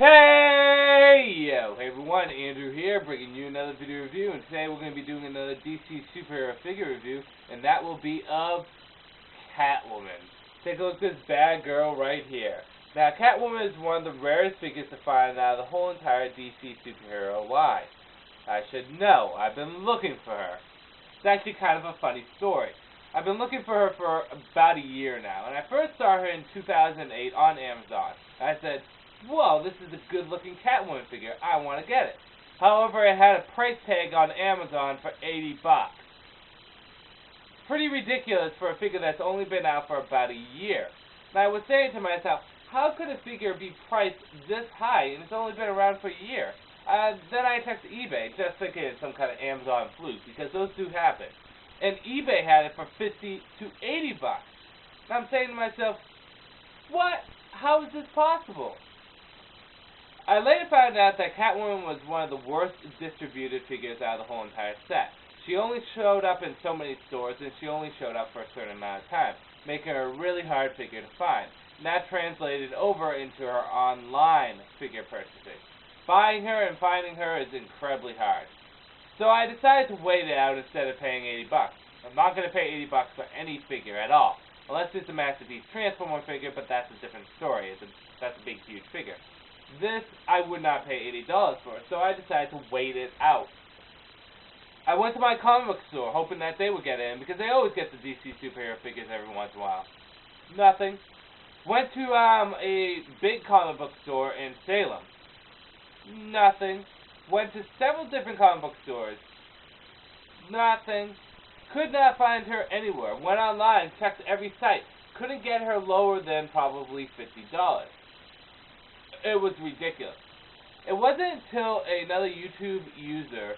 Hey everyone, Andrew here, bringing you another video review, and today we're going to be doing another DC superhero figure review, and that will be of Catwoman. Take a look at this bad girl right here. Now, Catwoman is one of the rarest figures to find out of the whole entire DC superhero line. I should know, I've been looking for her. It's actually kind of a funny story. I've been looking for her for about a year now, and I first saw her in 2008 on Amazon. I said, whoa, this is a good-looking Catwoman figure. I want to get it. However, it had a price tag on Amazon for $80. Pretty ridiculous for a figure that's only been out for about a year. And I was saying to myself, how could a figure be priced this high and it's only been around for a year? Then I checked eBay, just thinking it's some kind of Amazon fluke, because those do happen. And eBay had it for $50 to $80. And I'm saying to myself, what? How is this possible? I later found out that Catwoman was one of the worst distributed figures out of the whole entire set. She only showed up in so many stores, and she only showed up for a certain amount of time, making her a really hard figure to find. And that translated over into her online figure purchasing. Buying her and finding her is incredibly hard. So I decided to wait it out instead of paying $80. I'm not going to pay $80 for any figure at all, unless it's a Master Beast Transformer figure, but that's a different story. That's a big, huge figure. This I would not pay $80 for, so I decided to wait it out. I went to my comic book store, hoping that they would get in, because they always get the DC superhero figures every once in a while. Nothing. Went to a big comic book store in Salem. Nothing. Went to several different comic book stores. Nothing. Could not find her anywhere. Went online, checked every site. Couldn't get her lower than probably $50. It was ridiculous. It wasn't until another YouTube user,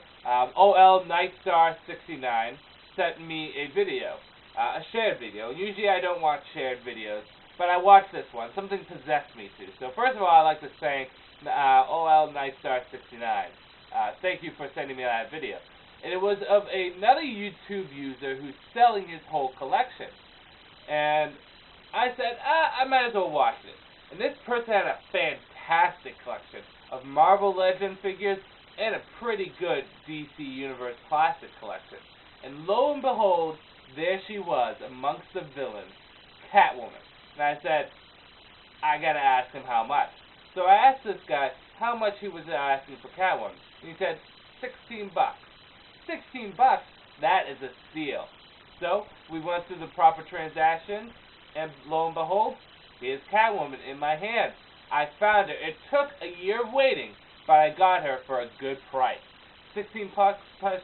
OL Nightstar69, sent me a video, a shared video. Usually I don't watch shared videos, but I watched this one. Something possessed me to. So first of all, I'd like to thank OL Nightstar69. Thank you for sending me that video. And it was of another YouTube user who's selling his whole collection. And I said, I might as well watch this. And this person had a fantastic collection of Marvel Legend figures and a pretty good DC Universe Classic collection. And lo and behold, there she was amongst the villains, Catwoman. And I said, I gotta ask him how much. So I asked this guy how much he was asking for Catwoman. And he said, $16. $16? That is a steal. So we went through the proper transaction, and lo and behold, here's Catwoman in my hand. I found her. It took a year of waiting, but I got her for a good price. $16 plus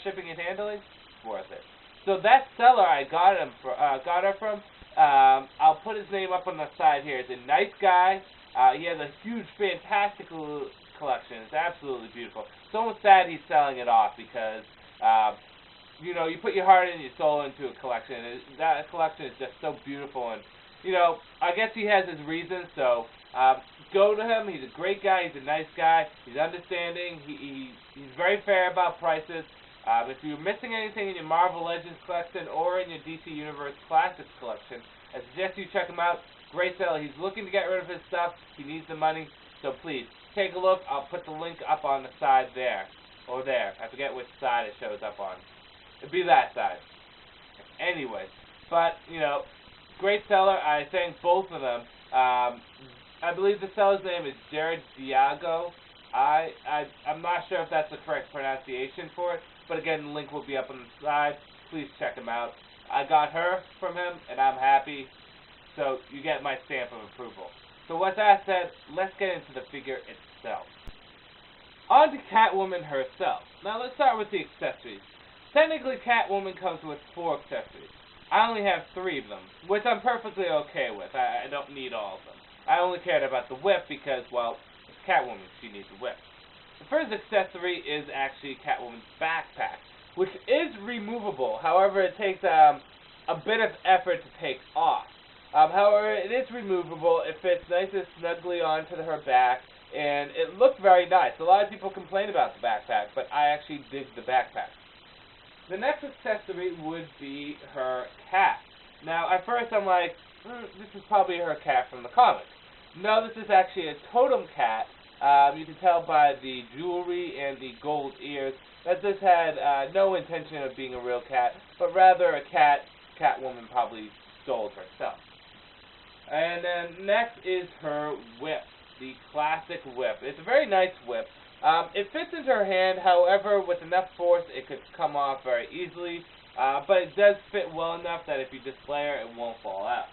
shipping and handling, worth it. So that seller I got her from, I'll put his name up on the side here. He's a nice guy. He has a huge, fantastic collection. It's absolutely beautiful. It's almost sad he's selling it off because, you know, you put your heart and your soul into a collection. That collection is just so beautiful, and you know, I guess he has his reasons, so go to him. He's a great guy. He's a nice guy. He's understanding. He's very fair about prices. If you're missing anything in your Marvel Legends collection or in your DC Universe Classics collection, I suggest you check him out. Great seller. He's looking to get rid of his stuff. He needs the money, so please, take a look. I'll put the link up on the side there, or there. I forget which side it shows up on. It'd be that side. Anyway, but, you know, great seller. I thank both of them. I believe the seller's name is Jared Diago. I'm not sure if that's the correct pronunciation for it, but again, the link will be up on the side. Please check him out. I got her from him, and I'm happy. So you get my stamp of approval. So with that said, let's get into the figure itself. On to Catwoman herself. Now let's start with the accessories. Technically, Catwoman comes with 4 accessories. I only have 3 of them, which I'm perfectly okay with. I don't need all of them. I only cared about the whip because, well, it's Catwoman. She needs a whip. The first accessory is actually Catwoman's backpack, which is removable. However, it takes a bit of effort to take off. However, it is removable. It fits nice and snugly onto her back, and it looked very nice. A lot of people complain about the backpack, but I actually dig the backpack. The next accessory would be her cat. Now, at first I'm like, this is probably her cat from the comics. No, this is actually a totem cat You can tell by the jewelry and the gold ears that this had no intention of being a real cat, but rather a cat Catwoman probably stole herself. And then next is her whip, the classic whip. It's a very nice whip. It fits into her hand, however, with enough force it could come off very easily, but it does fit well enough that if you display her, it won't fall out.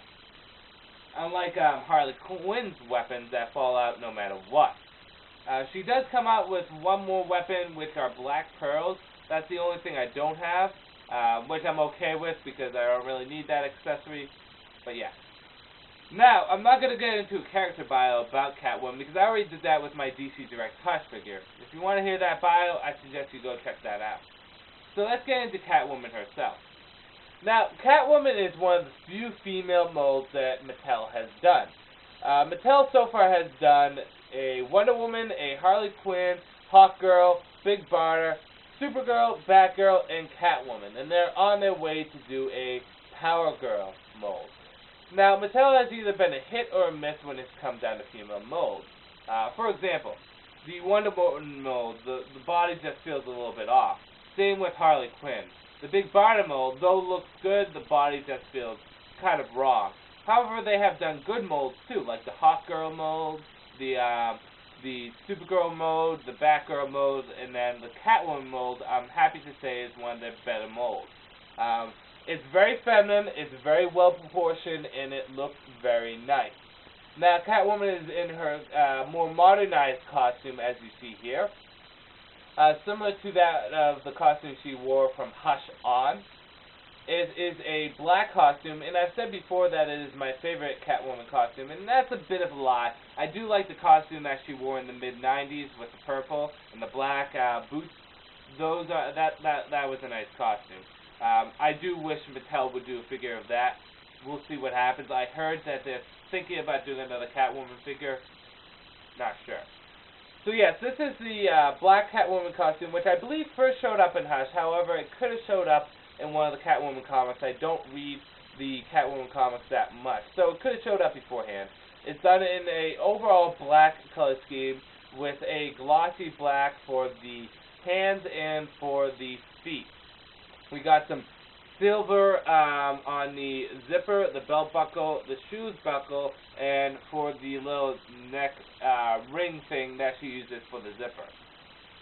Unlike Harley Quinn's weapons that fall out no matter what. She does come out with one more weapon, which are black pearls. That's the only thing I don't have, which I'm okay with because I don't really need that accessory, but yeah. Now, I'm not going to get into a character bio about Catwoman because I already did that with my DC Direct Hush figure. If you want to hear that bio, I suggest you go check that out. So let's get into Catwoman herself. Now, Catwoman is one of the few female molds that Mattel has done. Mattel so far has done a Wonder Woman, a Harley Quinn, Hawkgirl, Big Barda, Supergirl, Batgirl, and Catwoman, and they're on their way to do a Power Girl mold. Now, Mattel has either been a hit or a miss when it's come down to female molds. For example, the Wonder Woman mold, the body just feels a little bit off. Same with Harley Quinn. The Big Barda mold, though looks good, the body just feels kind of wrong. However, they have done good molds too, like the Hawkgirl mold, the Supergirl mold, the Batgirl mold, and then the Catwoman mold, I'm happy to say, is one of their better molds. It's very feminine, it's very well proportioned, and it looks very nice. Now, Catwoman is in her more modernized costume, as you see here. Similar to that of the costume she wore from Hush on. It is a black costume, and I've said before that it is my favorite Catwoman costume, and that's a bit of a lie. I do like the costume that she wore in the mid-90s with the purple and the black boots. That was a nice costume. I do wish Mattel would do a figure of that. We'll see what happens. I heard that they're thinking about doing another Catwoman figure. Not sure. So yes, this is the black Catwoman costume, which I believe first showed up in Hush. However, it could have showed up in one of the Catwoman comics. I don't read the Catwoman comics that much, so it could have showed up beforehand. It's done in a overall black color scheme with a glossy black for the hands and for the feet. We got some silver on the zipper, the belt buckle, the shoes buckle, and for the little neck ring thing that she uses for the zipper.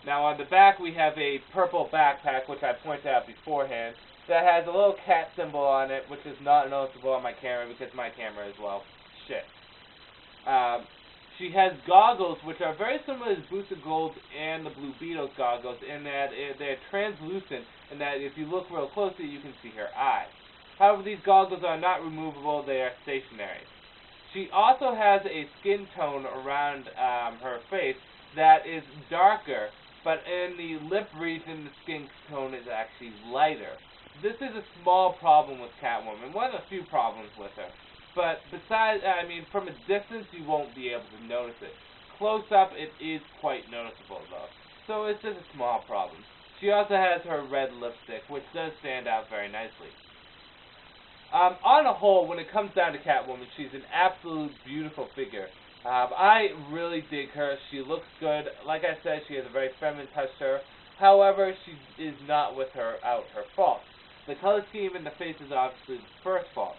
Now on the back we have a purple backpack, which I pointed out beforehand, that has a little cat symbol on it, which is not noticeable on my camera because my camera is, well, shit. She has goggles, which are very similar to Booster Gold and the Blue Beetle's goggles, in that they're translucent, and that if you look real closely, you can see her eyes. However, these goggles are not removable, they are stationary. She also has a skin tone around her face that is darker, but in the lip region, the skin tone is actually lighter. This is a small problem with Catwoman, one of the few problems with her. But besides, I mean, from a distance, you won't be able to notice it. Close up, it is quite noticeable, though. So it's just a small problem. She also has her red lipstick, which does stand out very nicely. On a whole, when it comes down to Catwoman, she's an absolute beautiful figure. I really dig her. She looks good. Like I said, she has a very feminine touch to her. However, she is not without her fault. The color scheme in the face is obviously the first fault.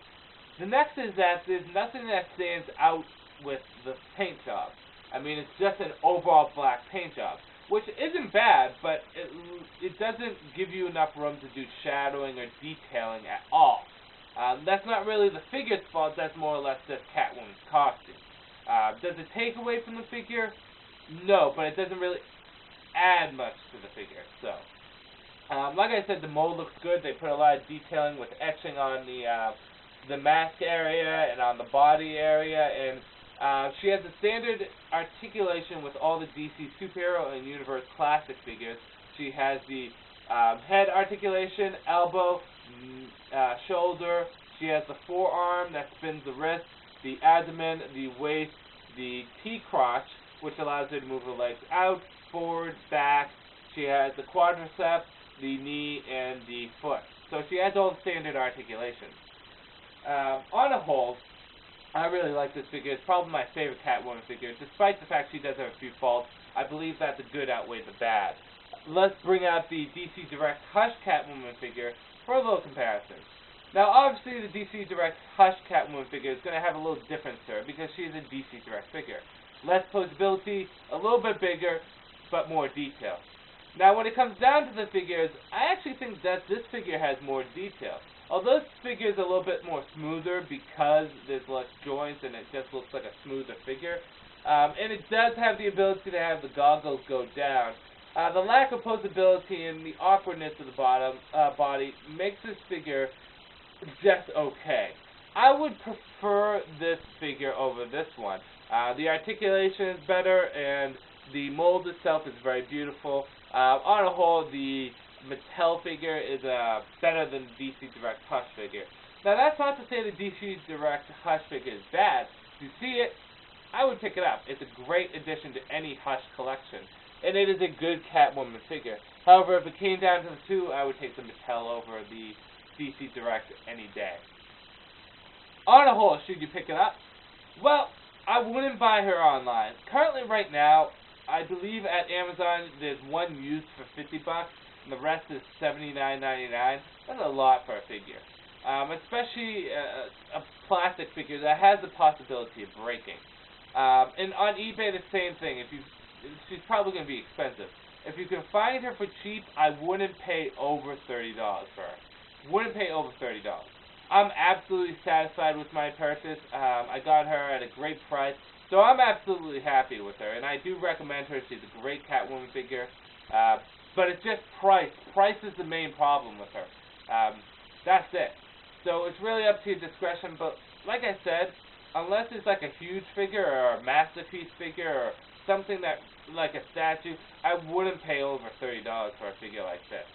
The next is that there's nothing that stands out with the paint job. I mean, it's just an overall black paint job, which isn't bad, but it doesn't give you enough room to do shadowing or detailing at all. That's not really the figure's fault, that's more or less just Catwoman's costume. Does it take away from the figure? No, but it doesn't really add much to the figure, so. Like I said, the mold looks good. They put a lot of detailing with etching on the mask area and on the body area, and she has a standard articulation with all the DC Superhero and Universe Classic figures. She has the head articulation, elbow, shoulder. She has the forearm that spins the wrist, the abdomen, the waist, the T-crotch, which allows her to move her legs out, forward, back. She has the quadriceps, the knee, and the foot. So she has all the standard articulations. On a whole, I really like this figure. It's probably my favorite Catwoman figure. Despite the fact she does have a few faults, I believe that the good outweighs the bad. Let's bring out the DC Direct Hush Catwoman figure for a little comparison. Now, obviously, the DC Direct Hush Catwoman figure is going to have a little difference to her because she's a DC Direct figure. Less posability, a little bit bigger, but more detail. Now, when it comes down to the figures, I actually think that this figure has more detail. Although this figure is a little bit more smoother because there's less joints and it just looks like a smoother figure, and it does have the ability to have the goggles go down, the lack of posability and the awkwardness of the body makes this figure just okay. I would prefer this figure over this one. The articulation is better and the mold itself is very beautiful. On a whole, the Mattel figure is better than the DC Direct Hush figure. Now, that's not to say the DC Direct Hush figure is bad. If you see it, I would pick it up. It's a great addition to any Hush collection, and it is a good Catwoman figure. However, if it came down to the two, I would take the Mattel over the DC Direct any day. On a whole, should you pick it up? Well, I wouldn't buy her online. Currently, right now, I believe at Amazon there's one used for $50, and the rest is $79.99. That's a lot for a figure, especially a plastic figure that has the possibility of breaking. And on eBay, the same thing. She's probably going to be expensive. If you can find her for cheap, I wouldn't pay over $30 for her. Wouldn't pay over $30. I'm absolutely satisfied with my purchase. I got her at a great price, so I'm absolutely happy with her, and I do recommend her. She's a great Catwoman figure, but it's just price. Price is the main problem with her. That's it. So it's really up to your discretion, but like I said, unless it's like a huge figure or a masterpiece figure or something that, like a statue, I wouldn't pay over $30 for a figure like this.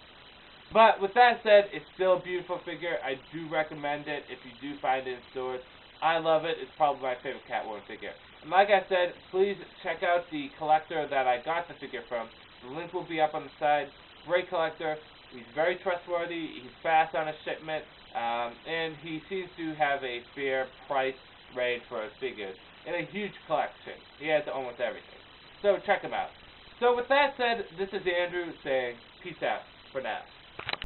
But with that said, it's still a beautiful figure. I do recommend it if you do find it in stores. I love it. It's probably my favorite Catwoman figure. And like I said, please check out the collector that I got the figure from. The link will be up on the side. Great collector. He's very trustworthy. He's fast on a shipment. And he seems to have a fair price range for his figures. And a huge collection. He has almost everything. So check him out. So with that said, this is Andrew saying peace out for now.